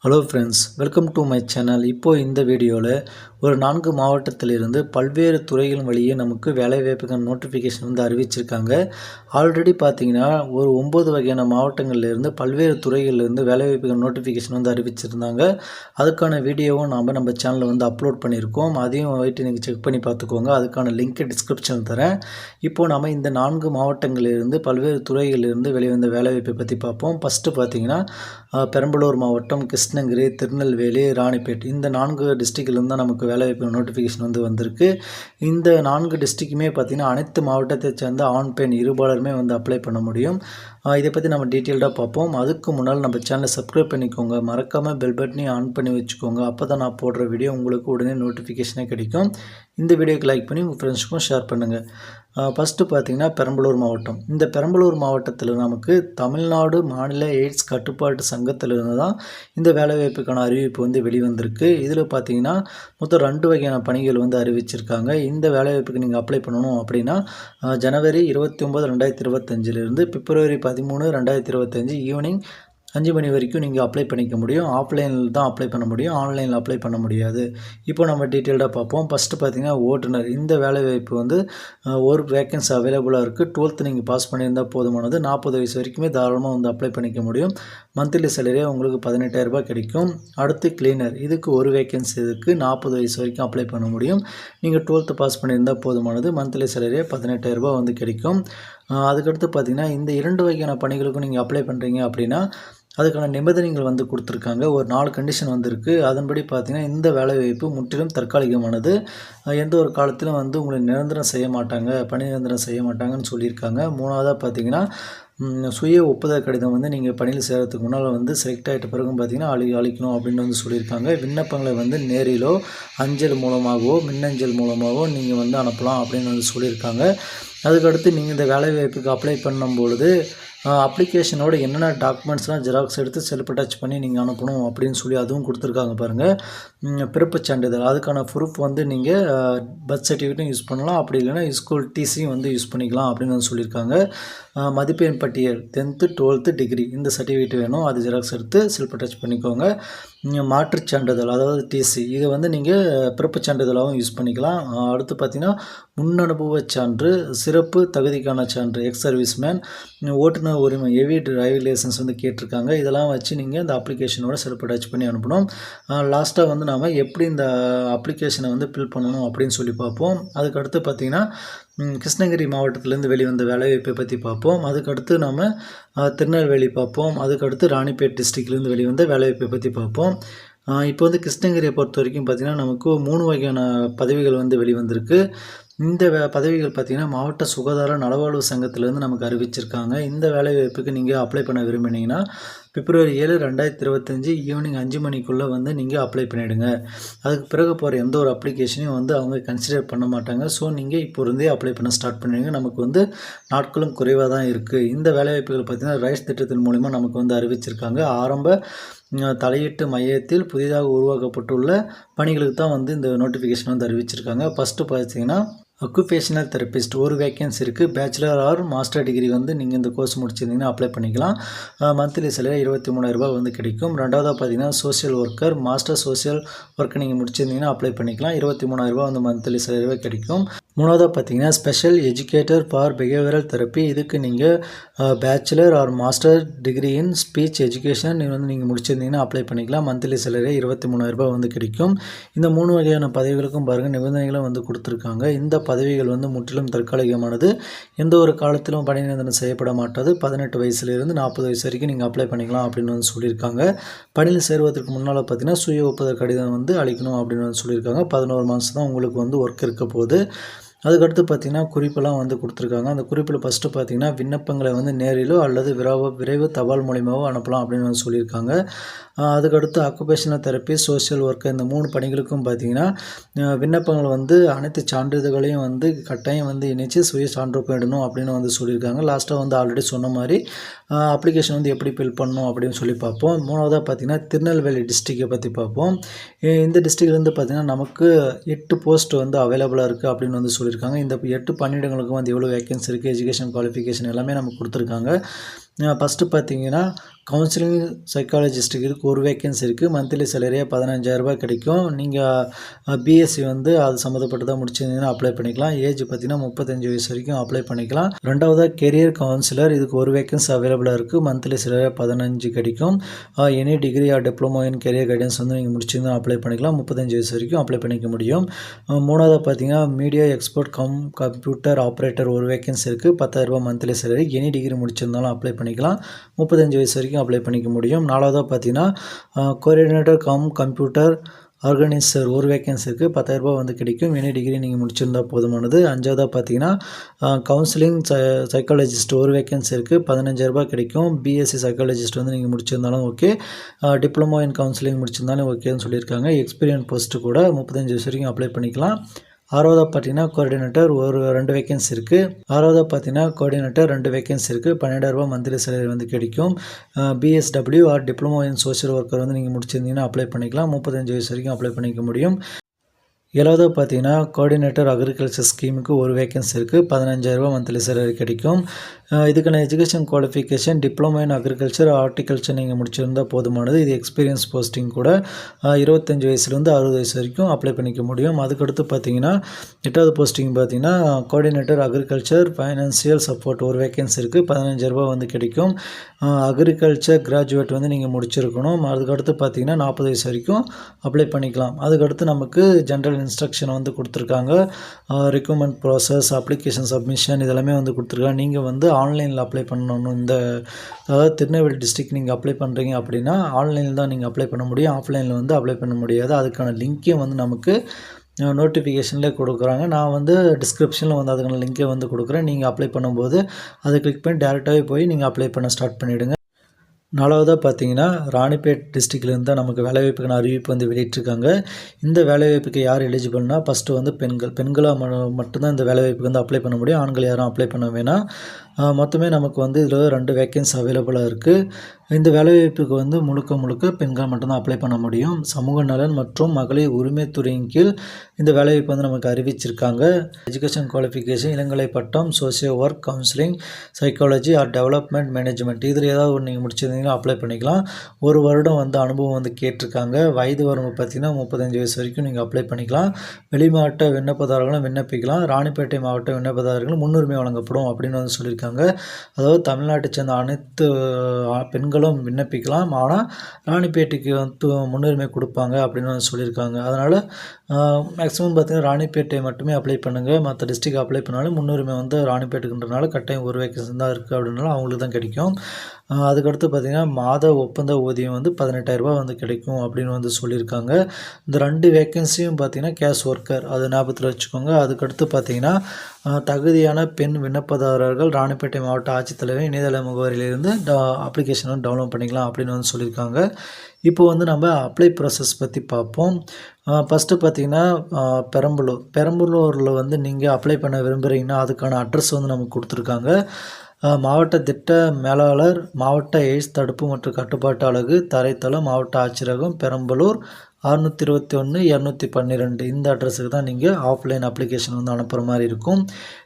Hello friends, welcome to my channel. இப்போது இந்த வீடியோவில் ஒரு 4 மாவட்டத்திலிருந்து பல்வேறு துறைகள் வழியே நமக்கு வேலைவாய்ப்புக்கான நோட்டிஃபிகேஷன் வந்து அறிவிச்சிருக்காங்க. ஆல்ரெடி பார்த்தீங்கன்னா ஒரு 9 வகையான மாவட்டங்கள்லேருந்து பல்வேறு துறைகள்லேருந்து வேலைவாய்ப்புக்கான நோட்டிஃபிகேஷன் வந்து அறிவிச்சிருந்தாங்க. அதுக்கான வீடியோவும் நம்ம சேனலில் வந்து அப்லோட் பண்ணியிருக்கோம். அதையும் போயிட்டு நீங்கள் செக் பண்ணி பார்த்துக்கோங்க. அதுக்கான லிங்க்கை டிஸ்கிரிப்ஷனில் தரேன். இப்போது நம்ம இந்த 4 மாவட்டங்களிலிருந்து பல்வேறு துறைகளிலிருந்து வெளிவந்த வேலைவாய்ப்பை பற்றி பார்ப்போம். ஃபஸ்ட்டு பார்த்தீங்கன்னா பெரம்பலூர் மாவட்டம், கிருஷ்ணகிரி, திருநெல்வேலி, ராணிப்பேட் இந்த 4 டிஸ்ட்ரிக்ட்லேருந்து தான் நமக்கு வேலைவாய்ப்பு நோட்டிஃபிகேஷன் வந்து வந்திருக்கு. இந்த 4 டிஸ்ட்ரிக்குமே பார்த்திங்கன்னா அனைத்து மாவட்டத்தை சேர்ந்த ஆண் பெண் இருபாலருமே வந்து அப்ளை பண்ண முடியும். இதை பற்றி நம்ம டீட்டெயில்டாக பார்ப்போம். அதுக்கு முன்னால் நம்ம சேனலை சப்ஸ்கிரைப் பண்ணிக்கோங்க. மறக்காமல் பெல் பட்டனையும் ஆன் பண்ணி வச்சுக்கோங்க. அப்போ தான் நான் போடுற வீடியோ உங்களுக்கு உடனே நோட்டிஃபிகேஷனே கிடைக்கும். இந்த வீடியோக்கு லைக் பண்ணி உங்கள் ஃப்ரெண்ட்ஸுக்கும் ஷேர் பண்ணுங்கள். ஃபஸ்ட்டு பார்த்திங்கன்னா பெரம்பலூர் மாவட்டம். இந்த பெரம்பலூர் மாவட்டத்தில் நமக்கு தமிழ்நாடு மாநில எய்ட்ஸ் கட்டுப்பாட்டு சங்கத்திலிருந்து தான் இந்த வேலைவாய்ப்புக்கான அறிவிப்பு வந்து வெளிவந்திருக்கு. இதில் பார்த்திங்கன்னா மொத்தம் 2 வகையான பணிகள் வந்து அறிவிச்சிருக்காங்க. இந்த வேலைவாய்ப்புக்கு நீங்கள் அப்ளை பண்ணணும் அப்படின்னா ஜனவரி 29, 2025 பிப்ரவரி 13, 2025 ஈவினிங் 5 மணி வரைக்கும் நீங்கள் அப்ளை பண்ணிக்க முடியும். ஆஃப்லைனில் தான் அப்ளை பண்ண முடியும், ஆன்லைனில் அப்ளை பண்ண முடியாது. இப்போ நம்ம டீட்டெயில்டாக பார்ப்போம். ஃபஸ்ட்டு பார்த்திங்கன்னா ஓட்டுநர். இந்த வேலைவாய்ப்பு வந்து ஒரு வேக்கன்சி அவைலபிளாக இருக்குது. 12th நீங்கள் பாஸ் பண்ணியிருந்தால் போதுமானது. 40 வயசு வரைக்குமே தாராளமாக வந்து அப்ளை பண்ணிக்க முடியும். மந்த்லி சேலரியாக உங்களுக்கு 18,000 கிடைக்கும். அடுத்து கிளீனர். இதுக்கு ஒரு வேக்கன்சி இருக்குது. 40 வயசு வரைக்கும் அப்ளை பண்ண முடியும். நீங்கள் 12th பாஸ் பண்ணியிருந்தால் போதுமானது. மந்த்லி சேலரியாக 18,000 வந்து கிடைக்கும். அதுக்கடுத்து பார்த்திங்கன்னா இந்த 2 வகையான பணிகளுக்கும் நீங்கள் அப்ளை பண்ணுறீங்க அப்படின்னா அதுக்கான நிபந்தனைகள் வந்து கொடுத்துருக்காங்க. ஒரு 4 கண்டிஷன் வந்துருக்கு. அதன்படி பார்த்திங்கன்னா இந்த வேலைவாய்ப்பு முற்றிலும் தற்காலிகமானது. எந்த ஒரு காலத்திலும் வந்து உங்களை நிரந்தரம் செய்ய மாட்டாங்க, பணி நிரந்தரம் செய்ய மாட்டாங்கன்னு சொல்லியிருக்காங்க. 3வதாக பார்த்திங்கன்னா சுய ஒப்புதல் கடிதம் வந்து நீங்கள் பணியில் சேர்கிறதுக்கு முன்னால் வந்து செலக்ட் ஆகிட்ட பிறகும் பார்த்திங்கன்னா அளிக்கணும் அப்படின்னு வந்து சொல்லியிருக்காங்க. விண்ணப்பங்களை வந்து நேரிலோ அஞ்சல் மூலமாகவோ மின்னஞ்சல் மூலமாகவோ நீங்கள் வந்து அனுப்பலாம் அப்படின்னு வந்து சொல்லியிருக்காங்க. அதுக்கடுத்து நீங்கள் இந்த வேலைவாய்ப்புக்கு அப்ளை பண்ணும்பொழுது அப்ளிகேஷனோட என்னென்ன டாக்குமெண்ட்ஸ்லாம் ஜெராக்ஸ் எடுத்து செல்ஃப் அட்டாச் பண்ணி நீங்கள் அனுப்பணும் அப்படின்னு சொல்லி அதுவும் கொடுத்துருக்காங்க பாருங்கள். பிறப்புச் சான்றிதழ் அதுக்கான ப்ரூஃப் வந்து நீங்கள் பர்த் சர்டிஃபிகேட்டும் யூஸ் பண்ணலாம். அப்படி இல்லைன்னா ஸ்கூல் டிசியும் வந்து யூஸ் பண்ணிக்கலாம் அப்படின்னு வந்து சொல்லியிருக்காங்க. மதிப்பெண் பட்டியல் 10th 12th டிகிரி இந்த சர்டிஃபிகேட் வேணும். அது ஜெராக்ஸ் எடுத்து செல்ஃப் அட்டாச் பண்ணிக்கோங்க. மாற்றுச் சான்றிதழ் அதாவது டிசி இதை வந்து நீங்கள் பிறப்புச் சான்றிதழாகவும் யூஸ் பண்ணிக்கலாம். அடுத்து பார்த்திங்கன்னா முன் அனுபவச் சான்று, சிறப்பு தகுதிக்கான சான்று, எக்ஸ் சர்வீஸ்மேன், ஓட்டுநர் உரிமை ஹெவி டிரைவிங் லைசன்ஸ் வந்து கேட்டிருக்காங்க. இதெல்லாம் வச்சு நீங்கள் இந்த அப்ளிகேஷனோட செல்ஃப் அட்டாச் பண்ணி அனுப்பணும். லாஸ்ட்டாக வந்து நாம் எப்படி இந்த அப்ளிகேஷனை வந்து ஃபில் பண்ணணும் அப்படின்னு சொல்லி பார்ப்போம். அதுக்கடுத்து பார்த்திங்கன்னா கிருஷ்ணகிரி மாவட்டத்திலேருந்து வெளிவந்த வேலைவாய்ப்பை பற்றி பார்ப்போம். அதுக்கடுத்து நம்ம திருநெல்வேலி பார்ப்போம். அதுக்கடுத்து ராணிப்பேட் டிஸ்ட்ரிக்ட்லேருந்து வெளிவந்த வேலைவாய்ப்பை பற்றி பார்ப்போம். இப்போ வந்து கிருஷ்ணகிரியை பொறுத்த வரைக்கும் பார்த்திங்கன்னா நமக்கு 3 வகையான பதவிகள் வந்து வெளிவந்திருக்கு. இந்த பதவிகள் பார்த்திங்கன்னா மாவட்ட சுகாதார நலவாழ்வு சங்கத்திலேருந்து நமக்கு அறிவிச்சிருக்காங்க. இந்த வேலைவாய்ப்புக்கு நீங்கள் அப்ளை பண்ண விரும்பினீங்கன்னா பிப்ரவரி 7, 2025 ஈவினிங் 5 மணிக்குள்ளே வந்து நீங்கள் அப்ளை பண்ணிவிடுங்க. அதுக்கு பிறகு போகிற எந்த ஒரு அப்ளிகேஷனையும் வந்து அவங்க கன்சிடர் பண்ண மாட்டாங்க. ஸோ நீங்கள் இப்போ இருந்தே அப்ளை பண்ண ஸ்டார்ட் பண்ணிடுங்க. நமக்கு வந்து நாட்களும் குறைவாக தான் இருக்குது. இந்த வேலைவாய்ப்புகள் பார்த்திங்கன்னா ரைஸ் திட்டத்தின் மூலிமா நமக்கு வந்து அறிவிச்சிருக்காங்க. ஆரம்ப தலையீட்டு மையத்தில் புதிதாக உருவாக்கப்பட்டுள்ள பணிகளுக்கு தான் வந்து இந்த நோட்டிஃபிகேஷன் வந்து அறிவிச்சிருக்காங்க. ஃபஸ்ட்டு பார்த்திங்கன்னா அக்குபேஷனல் தெரபிஸ்ட் ஒரு வேக்கன்சி இருக்குது. பேச்சுலர் ஆர் மாஸ்டர் டிகிரி வந்து நீங்கள் இந்த கோர்ஸ் முடிச்சிருந்தீங்கன்னா அப்ளை பண்ணிக்கலாம். மந்த்லி சேலரி 23,000 வந்து கிடைக்கும். ரெண்டாவதாக பார்த்தீங்கன்னா சோஷியல் ஒர்க்கர் மாஸ்டர் சோஷியல் ஒர்க்கை நீங்கள் முடிச்சிருந்தீங்கன்னா அப்ளை பண்ணிக்கலாம். 23,000 வந்து மந்த்லி சேலரியாக கிடைக்கும். மூணாவதாக பார்த்தீங்கன்னா special educator for behavioural therapy இதுக்கு நீங்கள் bachelor or master degree in speech education வந்து நீங்கள் முடிச்சிருந்தீங்கன்னா அப்ளை பண்ணிக்கலாம். மந்த்லி சேலரி 23,000 வந்து கிடைக்கும். இந்த 3 வகையான பதவிகளுக்கும் பாருங்கள் நிபந்தனைகளும் வந்து கொடுத்துருக்காங்க. இந்த பதவிகள் வந்து முற்றிலும் தற்காலிகமானது. எந்த ஒரு காலத்திலும் பணி நிரந்தரம் செய்யப்பட மாட்டாது. 18 வயசுலேருந்து 40 வயசு வரைக்கும் நீங்கள் அப்ளை பண்ணிக்கலாம் அப்படின்னு வந்து சொல்லியிருக்காங்க. பணியில் சேருவதற்கு முன்னால் பார்த்தீங்கன்னா சுய ஒப்புதல் கடிதம் வந்து அளிக்கணும் அப்படின்னு வந்து சொல்லியிருக்காங்க. 11 மாதம் தான் உங்களுக்கு வந்து ஒர்க் இருக்க போகுது. அதுக்கடுத்து பார்த்திங்கன்னா குறிப்பெல்லாம் வந்து கொடுத்துருக்காங்க. அந்த குறிப்பில் ஃபஸ்ட்டு பார்த்திங்கன்னா விண்ணப்பங்களை வந்து நேரிலோ அல்லது விரைவு தபால் மூலியமாகவோ அனுப்பலாம் அப்படின்னு வந்து சொல்லியிருக்காங்க. அதுக்கடுத்து அக்குபேஷனல் தெரப்பி சோஷியல் ஒர்க்கு இந்த 3 பணிகளுக்கும் பார்த்திங்கன்னா விண்ணப்பங்கள் வந்து அனைத்து சான்றிதழ்களையும் வந்து கட்டாயம் வந்து இணைச்சி சுய சான்றொப்பம் இடணும் அப்படின்னு வந்து சொல்லியிருக்காங்க. லாஸ்ட்டாக வந்து ஆல்ரெடி சொன்ன மாதிரி அப்ளிகேஷன் வந்து எப்படி ஃபில் பண்ணணும் அப்படின்னு சொல்லி பார்ப்போம். மூணாவதாக பார்த்திங்கன்னா திருநெல்வேலி டிஸ்ட்ரிக்டை பற்றி பார்ப்போம். இந்த டிஸ்ட்ரிக்ட்லேருந்து பார்த்திங்கன்னா நமக்கு 8 போஸ்ட் வந்து அவைலபிளாக இருக்குது அப்படின்னு வந்து சொல்லியிருக்காங்க. இந்த 8 பணியிடங்களுக்கும் வந்து எவ்வளோ வேக்கன்சி இருக்குது, எஜுகேஷன் குவாலிஃபிகேஷன் எல்லாமே நமக்கு கொடுத்துருக்காங்க. ஃபஸ்ட்டு பார்த்தீங்கன்னா, கவுன்சிலிங் சைக்காலஜிஸ்ட்டுக்கு இதுக்கு ஒரு வேக்கன்சி இருக்குது. மந்த்லி சேலரியா ரூ. 15,000 கிடைக்கும். நீங்க பிஎஸ்சி வந்து அது சம்மந்தப்பட்டதா முடிச்சிருந்தீங்கன்னா அப்ளை பண்ணிக்கலாம். ஏஜ் பார்த்தீங்கன்னா 35 வயசு வரைக்கும் அப்ளை பண்ணிக்கலாம். 2வதா கெரியர் கவுன்சிலர் இதுக்கு ஒரு வேக்கன்சி அவைலபிளா இருக்குது. மந்த்லி சேலரியா 15 கிடைக்கும். Any degree R diploma in career guidance வந்து நீங்கள் முடிச்சிருந்தா அப்ளை பண்ணிக்கலாம். 35 வயசு வரைக்கும் அப்ளை பண்ணிக்க முடியும். 3வதா பார்த்தீங்கன்னா, மீடியா எக்ஸ்பர்ட் கம்ப்யூட்டர் ஆப்ரேட்டர் ஒரு வேக்கன்சி இருக்குது. ரூ. 10,000 மந்த்லி சேலரி. எனி டிகிரி முடிச்சிருந்தாலும் அப்ளை பண்ணிக்கலாம். 35 வயசு வரைக்கும் அப்ளை பண்ணிக்க முடியும். 4வதா பார்த்தீங்கன்னா, கோஆர்டினேட்டர் கம்ப்யூட்டர் ஆர்கனைசர் ஒரு வேக்கன்சி இருக்குது. ரூ. 10,000 வந்து கிடைக்கும். எனி டிகிரி நீங்கள் முடிச்சிருந்தா போதுமானது. 5வதா பார்த்தீங்கன்னா, கவுன்சிலிங் சைக்காலஜிஸ்ட் ஒரு வேக்கன்சி இருக்குது. ரூ. 15,000 கிடைக்கும். பிஎஸ்சி சைக்காலஜிஸ்ட் வந்து நீங்கள் முடிச்சிருந்தாலும் ஓகே. டிப்ளமோ இன் கவுன்சிலிங் முடிச்சிருந்தாலும் ஓகேன்னு சொல்லியிருக்காங்க. எக்ஸ்பீரியன்ஸ் போஸ்ட்டு கூட 35 வயசு வரைக்கும் அப்ளை பண்ணிக்கலாம். 6வதா பார்த்தீங்கன்னா, கோஆர்டினேட்டர் 2 வேக்கன்சி இருக்குது. 6வதா பார்த்தீங்கன்னா, கோஆர்டினேட்டர் 2 வேக்கன்சி இருக்குது. ரூ. 12,000 மந்த்லி சேலரி வந்து கிடைக்கும். PSW R diploma in social worker வந்து நீங்கள் முடிச்சிருந்தீங்கன்னா அப்ளை பண்ணிக்கலாம். 35 வயசு வரைக்கும் அப்ளை பண்ணிக்க முடியும். 7வதா பார்த்தீங்கன்னா, கோஆர்டினேட்டர் அக்ரிகல்ச்சர் ஸ்கீமுக்கு ஒரு வேக்கன்சி இருக்குது. ரூ. 15,000 மந்த்லி சேலரி கிடைக்கும். இதுக்கான education qualification diploma in agriculture horticulture நீங்கள் முடிச்சிருந்தால் போதுமானது. இது எக்ஸ்பீரியன்ஸ் போஸ்டிங் கூட. 25 வயசுலேருந்து 60 வயசு வரைக்கும் அப்ளை பண்ணிக்க முடியும். அதுக்கடுத்து பார்த்தீங்கன்னா, 8வது போஸ்டிங் பார்த்தீங்கன்னா, கோஆர்டினேட்டர் அக்ரிகல்ச்சர் ஃபைனான்சியல் சப்போர்ட் ஒரு வேக்கன்சி இருக்குது. ரூ. 15,000 வந்து கிடைக்கும். அக்ரிகல்ச்சர் கிராஜுவேட் வந்து நீங்கள் முடிச்சிருக்கணும். அதுக்கடுத்து பார்த்தீங்கன்னா, 40 வயசு வரைக்கும் அப்ளை பண்ணிக்கலாம். அதுக்கடுத்து நமக்கு ஜென்ரல் இன்ஸ்ட்ரக்ஷன் வந்து கொடுத்துருக்காங்க. ரெக்ரூட்மெண்ட் ப்ராசஸ், அப்ளிகேஷன் சப்மிஷன் இதெல்லாமே வந்து கொடுத்துருக்காங்க. நீங்கள் வந்து ஆன்லைனில் அப்ளை பண்ணணும். அதாவது திருநெல்வேலி டிஸ்ட்ரிக்ட் நீங்கள் அப்ளை பண்ணுறீங்க அப்படின்னா ஆன்லைனில் தான் நீங்கள் அப்ளை பண்ண முடியும். ஆஃப்லைனில் வந்து அப்ளை பண்ண முடியாது. அதுக்கான லிங்க்கையும் வந்து நமக்கு நோட்டிஃபிகேஷன்லேயே கொடுக்குறாங்க. நான் வந்து டிஸ்கிரிப்ஷனில் வந்து அதுக்கான லிங்க்கை வந்து கொடுக்குறேன். நீங்கள் அப்ளை பண்ணும்போது அதை கிளிக் பண்ணி டேரெக்டாகவே போய் நீங்கள் அப்ளை பண்ண ஸ்டார்ட் பண்ணிவிடுங்க. 4வதா பார்த்தீங்கன்னா, ராணிப்பேட் டிஸ்ட்ரிக்ட்லேருந்து தான் நமக்கு வேலைவாய்ப்புக்கான அறிவிப்பு வந்து வெளியிட்டிருக்காங்க. இந்த வேலைவாய்ப்புக்கு யார் எலிஜிபிள்னா, ஃபஸ்ட்டு வந்து பெண்களாக மட்டும்தான் இந்த வேலைவாய்ப்புக்கு வந்து அப்ளை பண்ண முடியும். ஆண்கள் யாரும் அப்ளை பண்ண வேணாம். மொத்தமே நமக்கு வந்து இதில் 2 வேக்கன்சி அவைலபிளாக இருக்குது. இந்த வேலைவாய்ப்புக்கு வந்து முழுக்க பெண்கள் மட்டும்தான் அப்ளை பண்ண முடியும். சமூக நலன் மற்றும் மகளிர் உரிமைத்துறையின் கீழ் இந்த வேலைவாய்ப்பு வந்து நமக்கு அறிவிச்சிருக்காங்க. எஜுகேஷன் குவாலிஃபிகேஷன் இளங்கலை பட்டம், social work, counselling, psychology R development management இதில் ஏதாவது ஒன்று நீங்கள் முடிச்சிருந்தீங்கன்னா அப்ளை பண்ணிக்கலாம். 1 வருடம் வந்து அனுபவம் வந்து கேட்டிருக்காங்க. வயது வரம்பு பார்த்தீங்கன்னா 35 வயசு வரைக்கும் நீங்கள் அப்ளை பண்ணிக்கலாம். வெளிமாவட்ட விண்ணப்பதாரர்களும் விண்ணப்பிக்கலாம். ராணிப்பேட்டை மாவட்ட விண்ணப்பதாரர்களும் முன்னுரிமை வழங்கப்படும் அப்படின்னு வந்து சொல்லியிருக்காங்க. அதாவது தமிழ்நாட்டை சேர்ந்த அனைத்து பெண்களும் விண்ணப்பிக்கலாம். ஆனால் ராணிப்பேட்டைக்கு வந்து முன்னுரிமை கொடுப்பாங்க அப்படின்னு வந்து சொல்லியிருக்காங்க. அதனால் மேக்ஸிமம் பார்த்தீங்கன்னா ராணிப்பேட்டை மட்டுமே அப்ளை பண்ணுங்கள். மற்ற டிஸ்ட்ரிக்ட் அப்ளை பண்ணாலும் முன்னுரிமை வந்து ராணிப்பேட்டுக்குன்றனால கட்டாயம் ஒரு வேக்கன்சி தான் இருக்குது அப்படின்னாலும் அவங்களுக்கு தான் கிடைக்கும். அதுக்கடுத்து பார்த்திங்கன்னா, மாத ஒப்பந்த ஊதியம் வந்து ரூ. 18,000 வந்து கிடைக்கும் அப்படின்னு வந்து சொல்லியிருக்காங்க. இந்த 2 வேக்கன்சியும் பார்த்திங்கன்னா கேஷ் ஒர்க்கர் அது ஞாபகத்தில் வச்சுக்கோங்க. அதுக்கடுத்து பார்த்திங்கன்னா, தகுதியான பெண் விண்ணப்பதாரர்கள் ராணிப்பேட்டை மாவட்ட ஆட்சித்தலைவர் இணையதள முகவரியிலிருந்து அப்ளிகேஷன் வந்து டவுன்லோட் பண்ணிக்கலாம் அப்படின்னு வந்து சொல்லியிருக்காங்க. இப்போ வந்து நம்ம அப்ளை ப்ராசஸ் பற்றி பார்ப்போம். ஃபஸ்ட்டு பார்த்திங்கன்னா, பெரம்பலூரில் வந்து நீங்கள் அப்ளை பண்ண விரும்புகிறீங்கன்னா அதுக்கான அட்ரஸ் வந்து நமக்கு கொடுத்துருக்காங்க. மாவட்ட திட்ட மேலாளர், மாவட்ட எய்ட்ஸ் தடுப்பு மற்றும் கட்டுப்பாட்டு அலகு, தரைத்தளம், மாவட்ட ஆட்சியரகம், பெரம்பலூர் 621 212 இந்த அட்ரஸுக்கு தான் நீங்கள் ஆஃப்லைன் அப்ளிகேஷன் வந்து அனுப்புகிற மாதிரி இருக்கும்.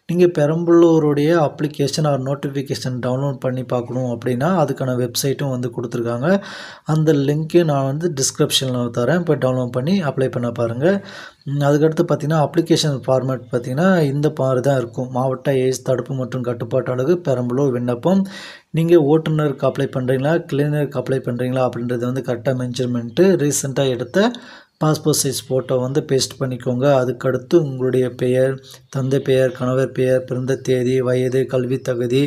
நீங்கள் பெரம்பலூருடைய அப்ளிகேஷன் ஆர் நோட்டிஃபிகேஷன் டவுன்லோட் பண்ணி பார்க்கணும் அப்படின்னா அதுக்கான வெப்சைட்டும் வந்து கொடுத்துருக்காங்க. அந்த லிங்க்கையும் நான் வந்து டிஸ்கிரிப்ஷனில் தரேன். போய் டவுன்லோட் பண்ணி அப்ளை பண்ண பாருங்கள். அதுக்கடுத்து பார்த்திங்கன்னா, அப்ளிகேஷன் ஃபார்மேட் பார்த்திங்கன்னா இந்த மாதிரி தான் இருக்கும். மாவட்ட எய்ட்ஸ் தடுப்பு மற்றும் கட்டுப்பாட்டு அலகு, பெரம்பலூர் விண்ணப்பம். நீங்கள் ஓட்டுநருக்கு அப்ளை பண்ணுறீங்களா, கிளீனருக்கு அப்ளை பண்ணுறீங்களா அப்படின்றத வந்து கரெக்டாக மென்ஷன் பண்ணிட்டு ரீசெண்டாக எடுத்த பாஸ்போர்ட் சைஸ் ஃபோட்டோ வந்து பேஸ்ட் பண்ணிக்கோங்க. அதுக்கடுத்து உங்களுடைய பெயர், தந்தை பெயர், கணவர் பெயர், பிறந்த தேதி, வயது, கல்வி தகுதி,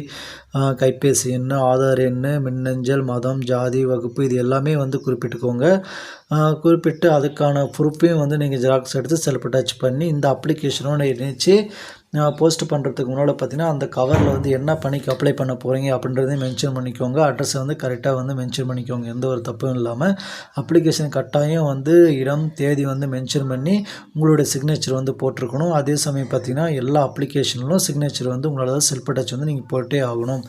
கைபேசி எண், ஆதார் எண், மின்னஞ்சல், மதம், ஜாதி, வகுப்பு இது எல்லாமே வந்து குறிப்பிட்டுக்கோங்க. குறிப்பிட்டு அதுக்கான ப்ரூஃபையும் வந்து நீங்கள் ஜெராக்ஸ் எடுத்து செல்ஃப் அட்டாச் பண்ணி இந்த அப்ளிகேஷனோட இணைச்சி போஸ்ட் பண்ணுறதுக்கு முன்னால் பார்த்தீங்கன்னா அந்த கவரில் வந்து என்ன பணிக்கு அப்ளை பண்ண போகிறீங்க அப்படின்றதையும் மென்ஷன் பண்ணிக்கோங்க. அட்ரஸை வந்து கரெக்டாக வந்து மென்ஷன் பண்ணிக்கோங்க. எந்த ஒரு தப்பும் இல்லாமல் அப்ளிகேஷன் கட்டாயம் வந்து இடம், தேதி வந்து மென்ஷன் பண்ணி உங்களுடைய சிக்னேச்சர் வந்து போட்டிருக்கணும். அதே சமயம் பார்த்தீங்கன்னா எல்லா அப்ளிகேஷன்லும் சிக்னேச்சர் வந்து உங்களோட செல்ஃப் அட்டாச் வந்து நீங்கள் போட்டே ஆகணும்.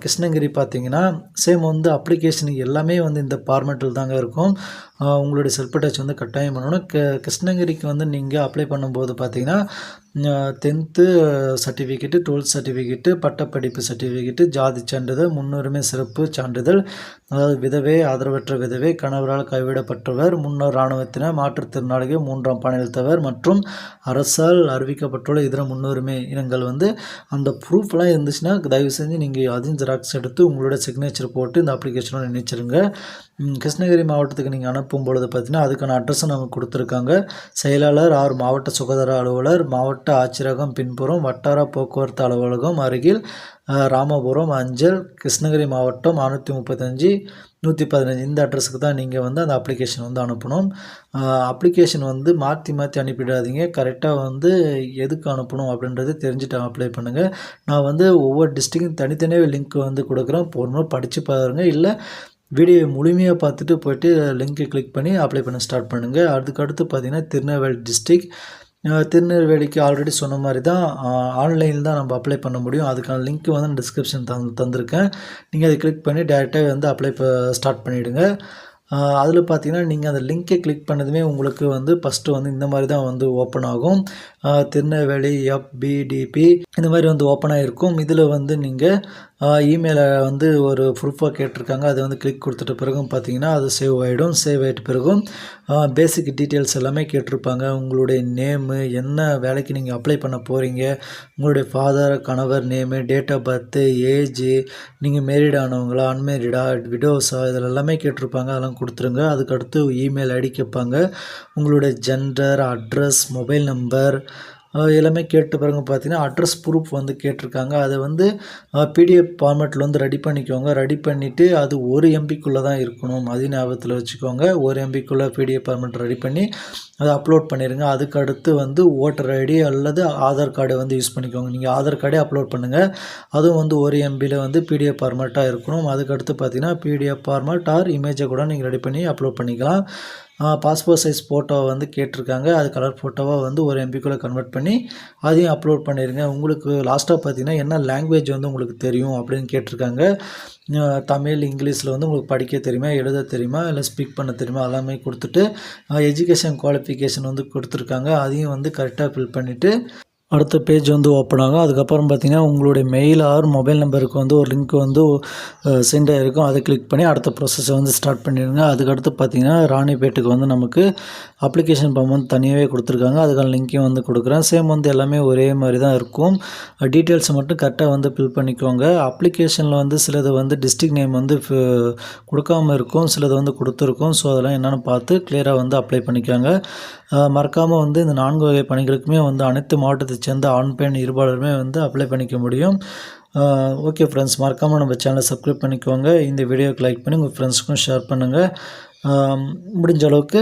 கிருஷ்ணகிரி பார்த்தீங்கன்னா சேம் வந்து அப்ளிகேஷனுக்கு எல்லாமே வந்து இந்த ஃபார்மேட்டில் தாங்க இருக்கும். உங்களுடைய செல்ஃப் அட்டாச் வந்து கட்டாயம் பண்ணணும். கிருஷ்ணகிரிக்கு வந்து நீங்கள் அப்ளை பண்ணும்போது பார்த்தீங்கன்னா 10th சர்டிஃபிகேட்டு, 12th சர்டிஃபிகேட்டு, பட்டப்படிப்பு சர்டிஃபிகேட்டு, ஜாதி சான்றிதழ், முன்னுரிமை சிறப்பு சான்றிதழ், அதாவது விதவை, ஆதரவற்ற விதவை, கணவரால் கைவிடப்பட்டவர், முன்னாள் இராணுவத்தினர், மாற்றுத்திறனாளிகள், 3ஆம் பாலினத்தவர் மற்றும் அரசால் அறிவிக்கப்பட்டுள்ள இதர முன்னுரிமை இனங்கள் அந்த ப்ரூஃப்லாம் இருந்துச்சுன்னா தயவு செஞ்சு நீங்கள் அதையும் ஜெராக்ஸ் எடுத்து உங்களோட சிக்னேச்சர் போட்டு இந்த அப்ளிகேஷனை நினைச்சிருங்க. கிருஷ்ணகிரி மாவட்டத்துக்கு நீங்கள் அனுப்பும் பொழுது பார்த்தீங்கன்னா அதுக்கான அட்ரஸும் நமக்கு கொடுத்துருக்காங்க. செயலாளர் ஆர் மாவட்ட சுகாதார அலுவலர், மாவட்ட ஆட்சியரகம் பின்புறம், வட்டார போக்குவரத்து அலுவலகம் அருகில், ராமபுரம் அஞ்சல், கிருஷ்ணகிரி மாவட்டம் 635 115 இந்த அட்ரஸுக்கு தான் நீங்கள் அந்த அப்ளிகேஷன் அனுப்பணும். அப்ளிகேஷன் மாற்றி மாற்றி அனுப்பிடாதீங்க. கரெக்டாக எதுக்கு அனுப்பணும் அப்படின்றது தெரிஞ்சுட்டு அப்ளை பண்ணுங்கள். நான் ஒவ்வொரு டிஸ்ட்ரிக்டும் தனித்தனியாக லிங்க் கொடுக்குறேன். பொறுமையாக படித்து பாருங்கள். இல்லை வீடியோ முழுமையாக பார்த்துட்டு போய்ட்டு லிங்க்கை கிளிக் பண்ணி அப்ளை பண்ண ஸ்டார்ட் பண்ணுங்கள். அதுக்கடுத்து பார்த்திங்கன்னா திருநெல்வேலி டிஸ்ட்ரிக். திருநெல்வேலிக்கு ஆல்ரெடி சொன்ன மாதிரி தான் ஆன்லைனில் தான் நம்ம அப்ளை பண்ண முடியும். அதுக்கான லிங்க் நான் டிஸ்கிரிப்ஷன் தந்திருக்கேன். நீங்கள் அதை கிளிக் பண்ணி டேரெக்டாக அப்ளை ஸ்டார்ட் பண்ணிவிடுங்க. அதில் பார்த்தீங்கன்னா நீங்கள் அந்த லிங்க்கை கிளிக் பண்ணதுமே உங்களுக்கு ஃபஸ்ட்டு இந்த மாதிரி தான் ஓப்பன் ஆகும். திருநெல்வேலி FBDP இந்த மாதிரி ஓப்பன் ஆகிருக்கும். இதில் நீங்கள் இமெயிலை ஒரு ப்ரூஃபாக கேட்டிருக்காங்க. அதை கிளிக் கொடுத்துட்ட பிறகும் பார்த்தீங்கன்னா அது சேவ் ஆகிடும். சேவ் ஆகிட்ட பிறகும் பேசிக் டீட்டெயில்ஸ் எல்லாமே கேட்டிருப்பாங்க. உங்களுடைய நேமு, என்ன வேலைக்கு நீங்கள் அப்ளை பண்ண போகிறீங்க, உங்களுடைய ஃபாதர், கணவர் name, date of birth, age, நீங்கள் மேரிட் ஆனவங்களா, அன்மேரிடா, விடோஸா, இதில் எல்லாமே கேட்டிருப்பாங்க. அதெல்லாம் கொடுத்துருங்க. அதுக்கடுத்து இமெயில் ஐடி கேட்பாங்க. உங்களுடைய ஜெண்டர், அட்ரஸ், மொபைல் நம்பர் எல்லாமே கேட்ட பிறகு பார்த்தீங்கன்னா அட்ரஸ் ப்ரூஃப் கேட்டிருக்காங்க. அதை PDF ஃபார்மேட்டில் ரெடி பண்ணிக்கோங்க. ரெடி பண்ணிவிட்டு அது 1 MBக்குள்ளே தான் இருக்கணும். அதையும் ஞாபகத்தில் வச்சுக்கோங்க. 1 MBக்குள்ளே PDF ஃபார்மேட் ரெடி பண்ணி அதை அப்லோட் பண்ணிடுங்க. அதுக்கடுத்து ஓட்டர் ஐடி அல்லது ஆதார் கார்டு யூஸ் பண்ணிக்கோங்க. நீங்கள் ஆதார் கார்டே அப்லோட் பண்ணுங்கள். அதுவும் 1 MBயில் PDF ஃபார்மேட்டாக இருக்கணும். அதுக்கடுத்து பார்த்தீங்கன்னா PDF ஃபார்மேட் ஆர் இமேஜை கூட நீங்கள் ரெடி பண்ணி அப்லோட் பண்ணிக்கலாம். பாஸ்போர்ட் சைஸ் ஃபோட்டோவை கேட்டிருக்காங்க. அது கலர் ஃபோட்டோவாக 1 MBக்குள்ளே கன்வெர்ட் பண்ணி அதையும் அப்லோட் பண்ணிடுங்க. உங்களுக்கு லாஸ்ட்டாக பார்த்தீங்கன்னா என்ன லாங்குவேஜ் உங்களுக்கு தெரியும் அப்படின்னு கேட்டிருக்காங்க. தமிழ், இங்கிலீஷில் உங்களுக்கு படிக்க தெரியுமா, எழுத தெரியுமா, இல்லை ஸ்பீக் பண்ண தெரியுமா, எல்லாமே கொடுத்துட்டு எஜுகேஷன் குவாலிஃபிகேஷன் கொடுத்துருக்காங்க. அதையும் கரெக்டாக ஃபில் பண்ணிவிட்டு அடுத்த பேஜ் ஓப்பன் ஆகும். அதுக்கப்புறம் பார்த்தீங்கன்னா உங்களுடைய மெயில் ஆர் மொபைல் நம்பருக்கு ஒரு லிங்க் சென்ட் ஆகிருக்கும். அதை கிளிக் பண்ணி அடுத்த ப்ராசஸை ஸ்டார்ட் பண்ணிடுங்க. அதுக்கடுத்து பார்த்தீங்கன்னா ராணிப்பேட்டுக்கு நமக்கு அப்ளிகேஷன் ஃபார்ம் தனியாகவே கொடுத்துருக்காங்க. அதுக்கான லிங்க்கையும் கொடுக்குறேன். சேம் எல்லாமே ஒரே மாதிரி தான் இருக்கும். டீட்டெயில்ஸை மட்டும் கரெக்டாக ஃபில் பண்ணிக்கோங்க. அப்ளிகேஷனில் சிலது டிஸ்ட்ரிக்ட் நேம் கொடுக்காமல் இருக்கும், சிலது கொடுத்துருக்கும். ஸோ அதெல்லாம் என்னென்னு பார்த்து கிளியராக அப்ளை பண்ணிக்கோங்க. மறக்காமல் இந்த 4 வகை பணிகளுக்குமே அனைத்து மாவட்டத்தை சேர்ந்த ஆண் பெண் இருபாலருமே அப்ளை பண்ணிக்க முடியும். ஓகே ஃப்ரெண்ட்ஸ், மறக்காமல் நம்ம சேனலை சப்ஸ்கிரைப் பண்ணிக்கோங்க. இந்த வீடியோக்கு லைக் பண்ணி உங்கள் ஃப்ரெண்ட்ஸுக்கும் ஷேர் பண்ணுங்கள். முடிஞ்ச அளவுக்கு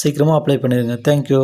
சீக்கிரமாக அப்ளை பண்ணிடுங்க. தேங்க்யூ.